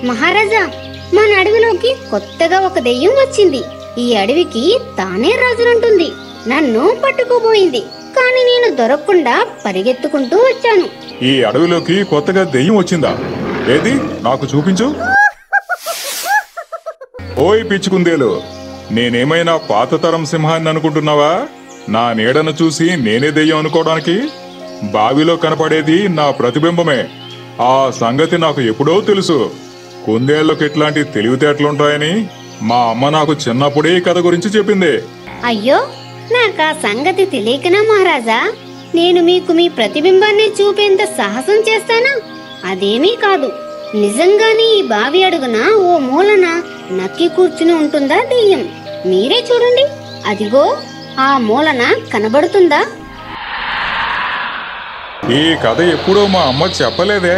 మహారాజా, మన అడవిలోకి కొత్తగా ఒక దెయ్యం వచ్చింది. ఈ అడవికి తానే రాజునంటుంది. నన్ను పట్టుకోబోయింది, కానీ నేను దొరకకుండా పరిగెత్తుకుంటూ వచ్చాను. ఈ అడవిలోకి కొత్తగా దెయ్యం వచ్చిందా? ఏది నాకు చూపించు. ఓయ్ పిచ్చుకుందేలు, నేనేమైనా పాతతరం సింహాన్ని అనుకుంటున్నావా? నా నీడను చూసి నేనే దెయ్యం అనుకోవడానికి? బావిలో కనపడేది నా ప్రతిబింబమే. ఆ సంగతి నాకు ఎప్పుడో తెలుసు. కుందేళ్లకు ఇట్లాంటి తెలివితేటలుంటాయని మా అమ్మ నాకు చిన్నప్పుడే ఈ కథ గురించి చెప్పింది. అయ్యో, నాకా సంగతి తెలియకనా మహారాజా? నేను మీకు మీ ప్రతిబింబాన్ని చూపేంత సాహసం చేస్తానా? అదేమీ కాదు. నిజంగానే ఈ బావి అడుగున ఓ మూలన నక్కి కూర్చుని ఉంటుందా దెయ్యం? మీరే చూడండి, అదిగో ఆ మూలన కనబడుతుందా? ఈ కథ ఎప్పుడో మా అమ్మ చెప్పలేదే.